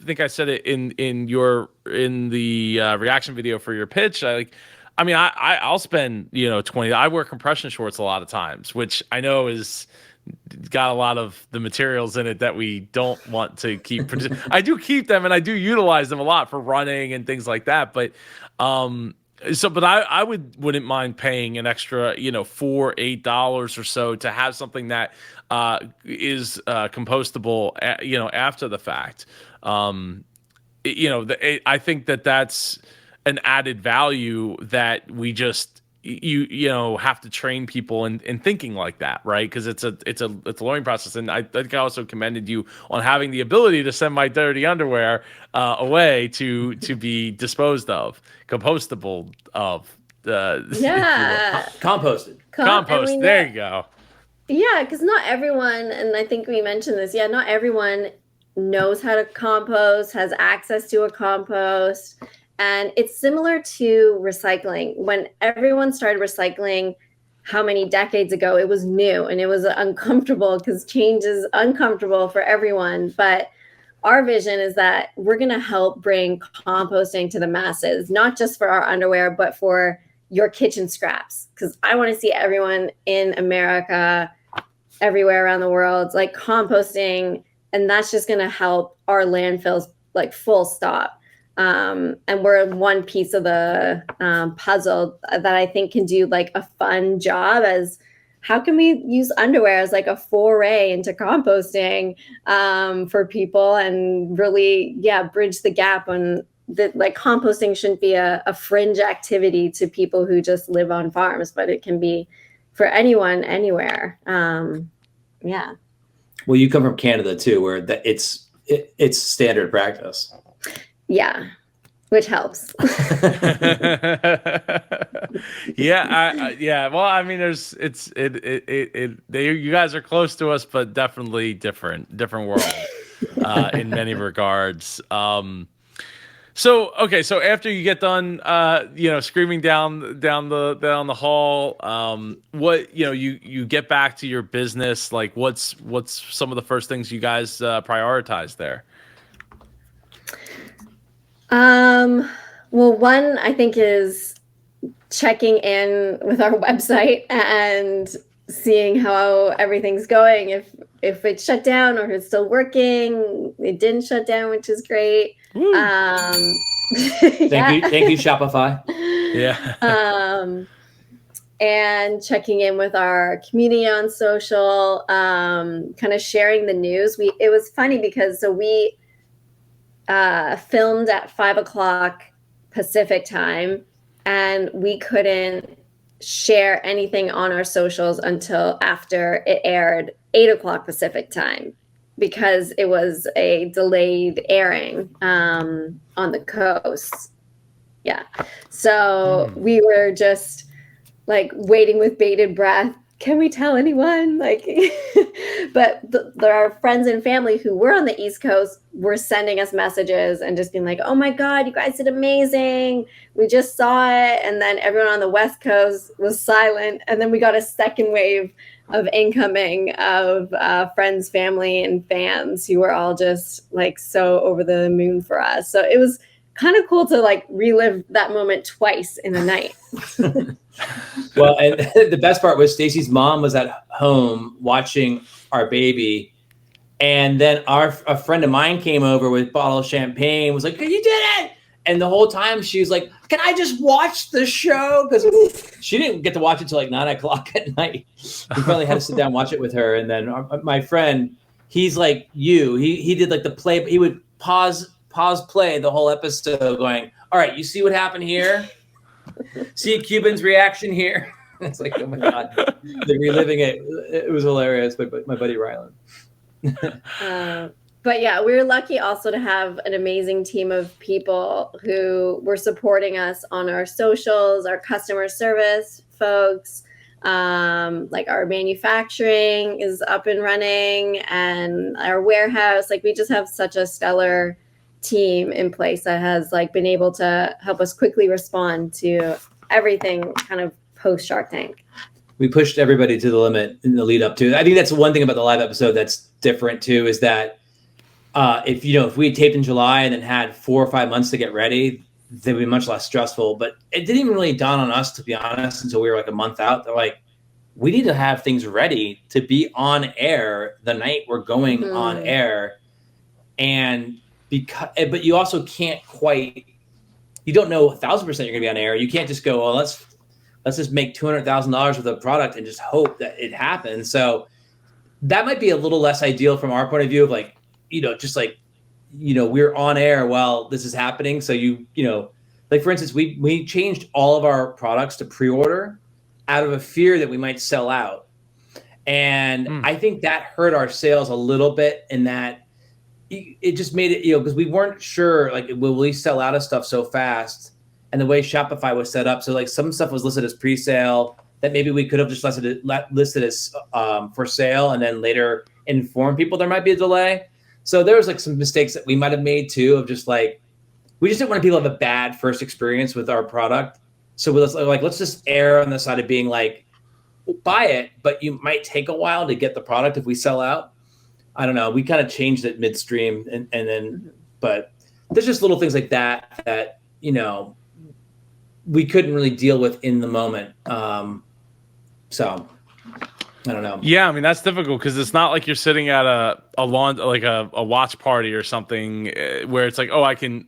think I said it in the reaction video for your pitch. I'll spend 20. I wear compression shorts a lot of times, which I know is got a lot of the materials in it that we don't want to keep. I do keep them, and I do utilize them a lot for running and things like that, but I wouldn't mind paying an extra, $4-8 or so to have something that is compostable, after the fact. I think that-that's an added value that we just have to train people in thinking like that, right? Because it's a learning process. And I think I also commended you on having the ability to send my dirty underwear away to be disposed of, compostable of. Composted. Compost. There you go. Yeah, because not everyone, and I think we mentioned this. Yeah, not everyone knows how to compost, has access to a compost. And it's similar to recycling. When everyone started recycling, how many decades ago, it was new and it was uncomfortable, because change is uncomfortable for everyone. But our vision is that we're going to help bring composting to the masses, not just for our underwear, but for your kitchen scraps. Because I want to see everyone in America, everywhere around the world, like composting. And that's just going to help our landfills, like full stop. And we're one piece of the puzzle that I think can do like a fun job as how can we use underwear as like a foray into composting for people, and really, bridge the gap on that. Like composting shouldn't be a fringe activity to people who just live on farms, but it can be for anyone, anywhere. Yeah. Well, you come from Canada too, where it's standard practice. Yeah, which helps. Yeah. Well, I mean, you guys are close to us, but definitely different world in many regards. So after you get done, screaming down the hall, what you get back to your business. Like, what's some of the first things you guys prioritize there? Well, one I think is checking in with our website and seeing how everything's going, if it's shut down or if it's still working. It didn't shut down, which is great. Thank you, Shopify. Yeah. And checking in with our community on social, kind of sharing the news. It was funny because we filmed at 5:00 Pacific time, and we couldn't share anything on our socials until after it aired 8:00 Pacific time, because it was a delayed airing on the coast. Yeah. So we were just like waiting with bated breath. Can we tell anyone? Like, but our friends and family who were on the East Coast were sending us messages and just being like, "Oh my God, you guys did amazing. We just saw it." And then everyone on the West Coast was silent. And then we got a second wave of incoming of friends, family, and fans who were all just like so over the moon for us. So it was kind of cool to like relive that moment twice in a night. Well, and the best part was Stacy's mom was at home watching our baby, and then a friend of mine came over with a bottle of champagne, was like, "You did it!" And the whole time she was like, "Can I just watch the show?" Because she didn't get to watch it till like 9:00 at night. We finally had to sit down and watch it with her. And then my friend, he's like you. He did like the play. He would pause play the whole episode, going, "All right, you see what happened here? See Cuban's reaction here." It's like, oh my God, they're reliving it. It was hilarious. But my buddy Rylan. But yeah, we were lucky also to have an amazing team of people who were supporting us on our socials, our customer service folks, like our manufacturing is up and running, and our warehouse. Like, we just have such a stellar team in place that has like been able to help us quickly respond to everything kind of post Shark Tank. We pushed everybody to the limit in the lead up to. I think that's one thing about the live episode that's different too, is that if we had taped in July and then had 4 or 5 months to get ready, they'd be much less stressful. But it didn't even really dawn on us, to be honest, until we were like a month out. They're like, we need to have things ready to be on air the night we're going on air. And but you also can't quite, you don't know 1,000% you're gonna be on air. You can't just go, well, let's just make $200,000 worth of product and just hope that it happens. So that might be a little less ideal from our point of view of like, we're on air while this is happening. So like for instance, we changed all of our products to pre-order out of a fear that we might sell out. And I think that hurt our sales a little bit, in that it just made it, because we weren't sure, like, will we sell out of stuff so fast? And the way Shopify was set up, so like some stuff was listed as pre-sale that maybe we could have just listed as for sale, and then later inform people there might be a delay. So there was like some mistakes that we might have made too, of just like, we just didn't want people to have a bad first experience with our product. So let's just err on the side of being like, buy it, but you might take a while to get the product if we sell out. I don't know. We kind of changed it midstream, and then, but there's just little things like that we couldn't really deal with in the moment. So I don't know. Yeah, I mean, that's difficult because it's not like you're sitting at a watch party or something where it's like, oh, I can,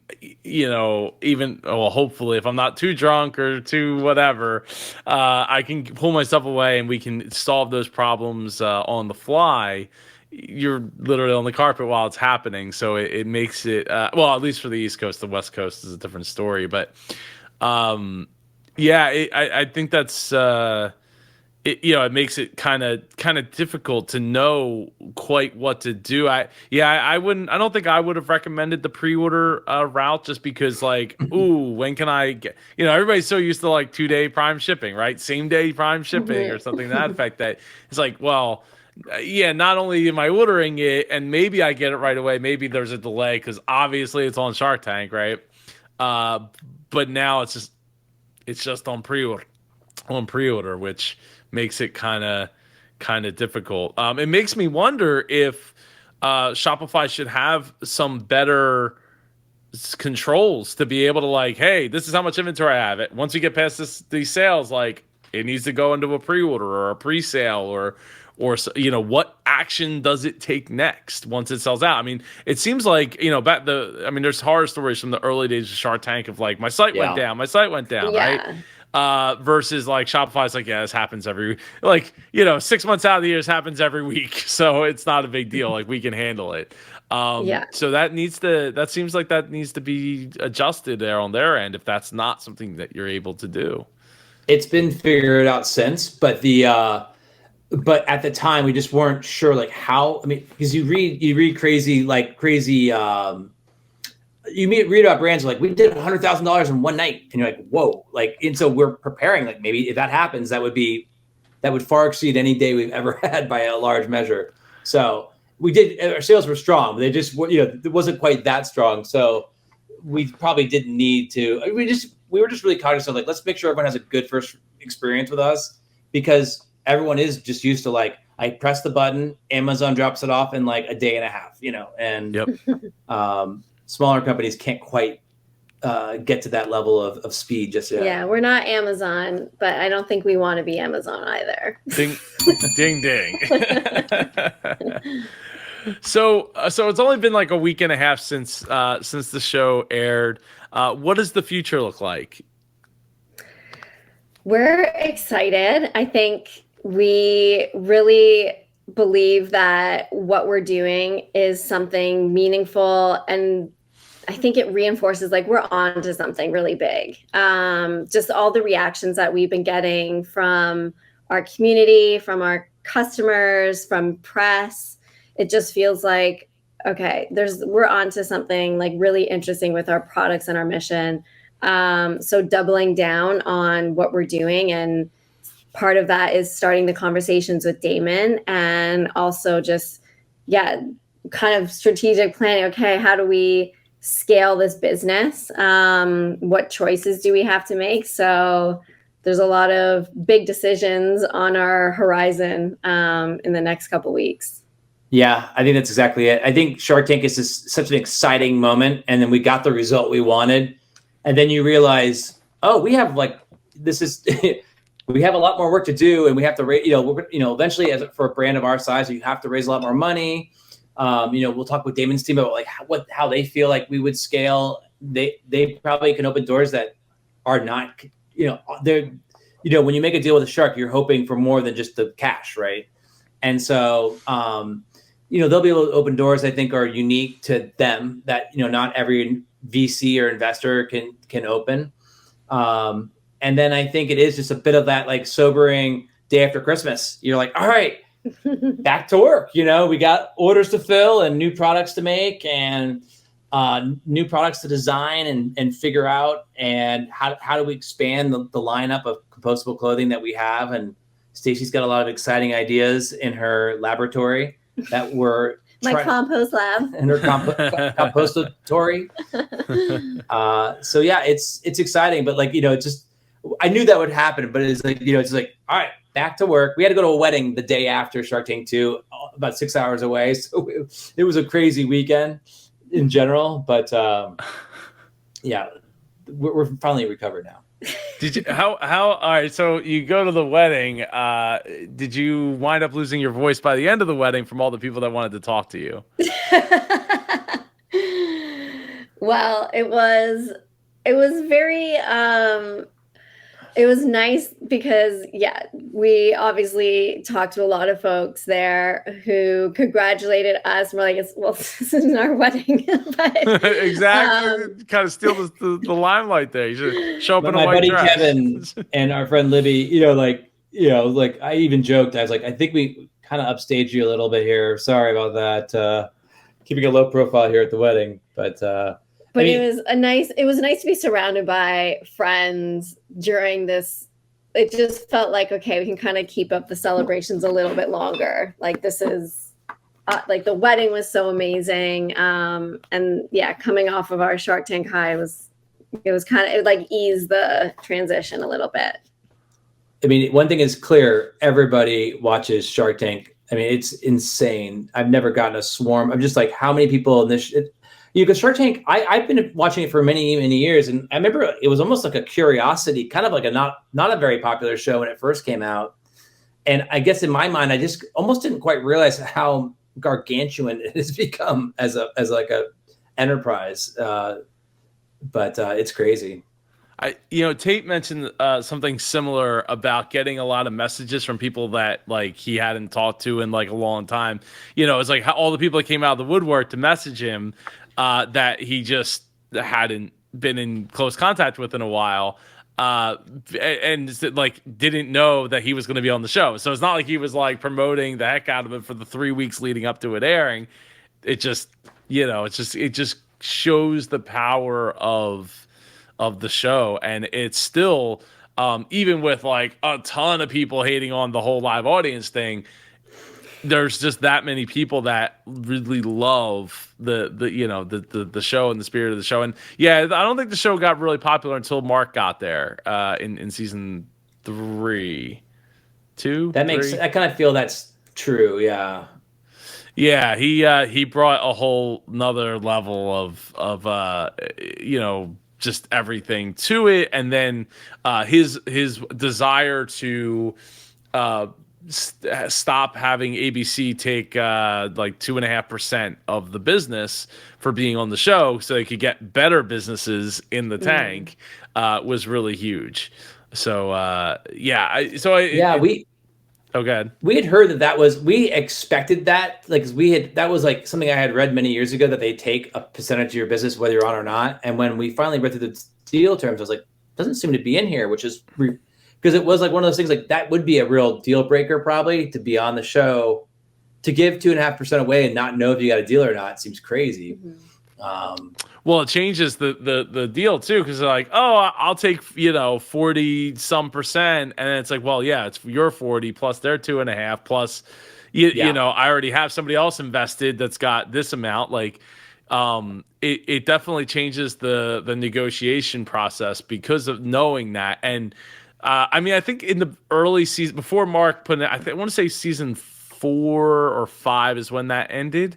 hopefully if I'm not too drunk or too whatever, I can pull myself away and we can solve those problems on the fly. You're literally on the carpet while it's happening. So it makes it, at least for the East Coast. The West Coast is a different story. But I think that's, it makes it kind of difficult to know quite what to do. I don't think I would have recommended the pre-order route, just because like, ooh, when can I get, everybody's so used to like 2-day prime shipping, right? Same day prime shipping or something to that effect, that it's like, well, not only am I ordering it and maybe I get it right away, maybe there's a delay because obviously it's on Shark Tank, right? But now it's just on pre-order, which makes it kind of difficult. It makes me wonder if Shopify should have some better controls to be able to like, hey, this is how much inventory I have. It once we get past these sales, like it needs to go into a pre-order or a pre-sale or what action does it take next once it sells out? I mean, it seems like there's horror stories from the early days of Shark Tank of like my site went down, Yeah. right? Versus like Shopify's like, yeah, this happens every 6 months out of the year, this happens every week, so it's not a big deal. Like we can handle it. So that seems like that needs to be adjusted there on their end if that's not something that you're able to do. It's been figured out since, but but at the time we just weren't sure like how. I mean, because you read crazy. You read about brands like we did $100,000 in one night, and you're like, whoa! Like, and so we're preparing. Like maybe if that happens, that would far exceed any day we've ever had by a large measure. So we did. Our sales were strong, but they just it wasn't quite that strong. So we probably didn't need to. We were just really cognizant of like, let's make sure everyone has a good first experience with us, because everyone is just used to like, I press the button, Amazon drops it off in like a day and a half, and Yep. Smaller companies can't quite get to that level of speed just yet. Yeah, we're not Amazon, but I don't think we want to be Amazon either. Ding, ding, ding. So it's only been like a week and a half since the show aired. What does the future look like? We're excited. I think we really believe that what we're doing is something meaningful, and I think it reinforces like we're on to something really big. Just all the reactions that we've been getting from our community, from our customers, from press, it just feels like, okay, we're on to something like really interesting with our products and our mission. So doubling down on what we're doing, and part of that is starting the conversations with Damon, and also just, kind of strategic planning. Okay, how do we scale this business? What choices do we have to make? So there's a lot of big decisions on our horizon in the next couple weeks. Yeah, I think that's exactly it. I think Shark Tank is such an exciting moment, and then we got the result we wanted, and then you realize, oh, we have we have a lot more work to do, and we have to raise. Eventually, for a brand of our size, you have to raise a lot more money. We'll talk with Damon's team about like how they feel like we would scale. They probably can open doors that are not. They're when you make a deal with a shark, you're hoping for more than just the cash, right? And so. They'll be able to open doors I think are unique to them that, not every VC or investor can open. And then I think it is just a bit of that like sobering day after Christmas. You're like, all right, back to work. We got orders to fill and new products to make and new products to design and figure out. And how do we expand the lineup of compostable clothing that we have? And Stacey's got a lot of exciting ideas in her laboratory that were my compost lab and her compostatory. So yeah, it's exciting, but like, I knew that would happen, but it's like, it's like, all right, back to work. We had to go to a wedding the day after Shark Tank 2, about 6 hours away. So it was a crazy weekend in general, but yeah, we're finally recovered now. Did you all right, so you go to the wedding, did you wind up losing your voice by the end of the wedding from all the people that wanted to talk to you? Well, it was very it was nice because we obviously talked to a lot of folks there who congratulated us. We're like, this isn't our wedding. But, exactly. Kind of steal the limelight there. You should show up in a my white buddy dress. Kevin and our friend Libby, like I even joked, I was like, I think we kind of upstaged you a little bit here. Sorry about that. Keeping a low profile here at the wedding, but it was nice to be surrounded by friends during this. It just felt like, okay, we can kind of keep up the celebrations a little bit longer. Like this is like the wedding was so amazing. And coming off of our Shark Tank high it like eased the transition a little bit. I mean, one thing is clear, everybody watches Shark Tank. I mean, it's insane. I've never gotten a swarm. I'm just like, how many people in this Because Shark Tank, I've been watching it for many, many years, and I remember it was almost like a curiosity, kind of like a not a very popular show when it first came out. And I guess in my mind, I just almost didn't quite realize how gargantuan it has become as like a enterprise. But it's crazy. Tate mentioned something similar about getting a lot of messages from people that like he hadn't talked to in like a long time. It's like how all the people that came out of the woodwork to message him that he just hadn't been in close contact with in a while. And like didn't know that he was going to be on the show. So it's not like he was like promoting the heck out of it for the 3 weeks leading up to it airing. It just, it just shows the power of the show. And it's still, even with like a ton of people hating on the whole live audience thing, there's just that many people that really love the show and the spirit of the show. And yeah, I don't think the show got really popular until Mark got there in season 3, 2. That makes 3? I kind of feel that's true. Yeah. Yeah, he brought a whole nother level of just everything to it, and then his desire to stop having ABC take like 2.5% of the business for being on the show so they could get better businesses in the tank was really huge. So we had heard we expected that, like that was like something I had read many years ago, that they take a percentage of your business whether you're on or not. And when we finally read through the deal terms, I was like, doesn't seem to be in here, which is because it was like one of those things like that would be a real deal breaker probably to be on the show. To give 2.5% away and not know if you got a deal or not seems crazy. Well, it changes the deal too, because they're like, oh, I'll take 40 some percent, and then it's like, well, yeah, it's your 40 plus their 2.5 plus, I already have somebody else invested that's got this amount. Like, it definitely changes the negotiation process because of knowing that. And I think in the early season before Mark put in, I want to say season 4 or 5 is when that ended.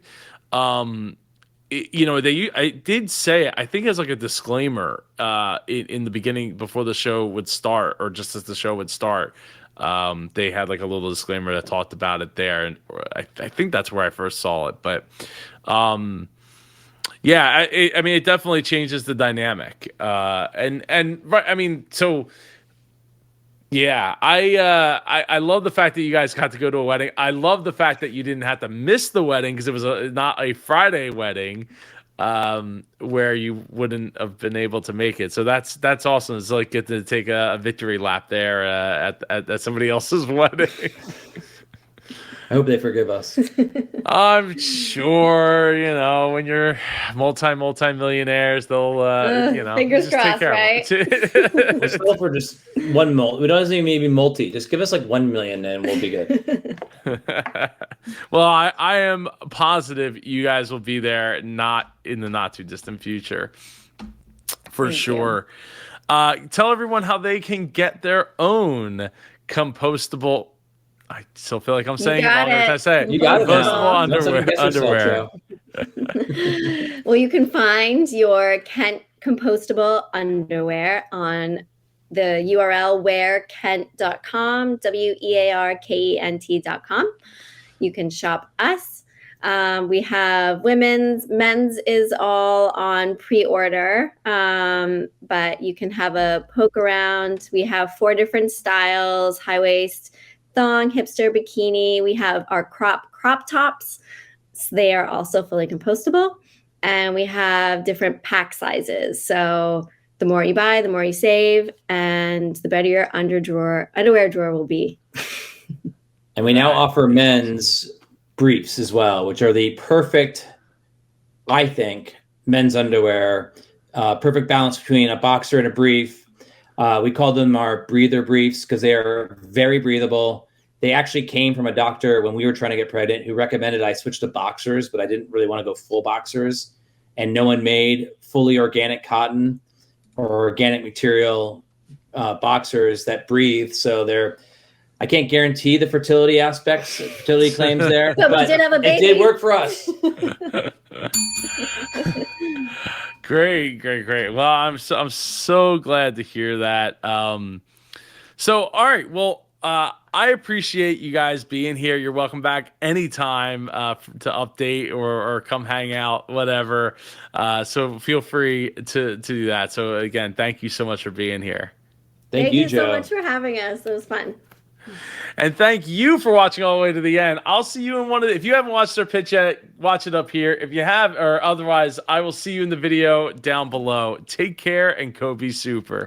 I did say, I think as like a disclaimer in the beginning before the show would start, or just as the show would start, they had like a little disclaimer that talked about it there, and I think that's where I first saw it. But it definitely changes the dynamic, Yeah, I love the fact that you guys got to go to a wedding. I love the fact that you didn't have to miss the wedding because it was not a Friday wedding, where you wouldn't have been able to make it. So that's awesome. It's like get to take a victory lap there at somebody else's wedding. I hope they forgive us. I'm sure, when you're multi-millionaires, they'll, fingers just crossed, right? We'll settle for just one multi. We don't even maybe multi. Just give us like 1 million and we'll be good. Well, I am positive you guys will be there, not in the not too distant future, for sure. Tell everyone how they can get their own compostable. I still feel like I'm saying it longer than I say it. You got it. Compostable underwear. Well, you can find your Kent compostable underwear on the URL wearkent.com, wearkent.com. You can shop us. We have men's is all on pre-order, but you can have a poke around. We have 4 different styles: high waist, thong, hipster, bikini. We have our crop tops. So they are also fully compostable. And we have different pack sizes. So the more you buy, the more you save, and the better your underwear drawer will be. And we now offer men's briefs as well, which are the perfect, I think, men's underwear. Perfect balance between a boxer and a brief. We call them our breather briefs because they are very breathable. They actually came from a doctor when we were trying to get pregnant who recommended I switch to boxers, but I didn't really want to go full boxers. And no one made fully organic cotton or organic material boxers that breathe. So I can't guarantee the fertility claims there, but we did have a baby. It did work for us. Great. Well, I'm so glad to hear that. So all right, well, I appreciate you guys being here. You're welcome back anytime to update or come hang out, whatever. So feel free to do that. So again, thank you so much for being here. Thank you, so Joe. much for having us. It was fun. And thank you for watching all the way to the end. I'll see you in if you haven't watched their pitch yet, watch it up here. If you have, or otherwise, I will see you in the video down below. Take care and go be super.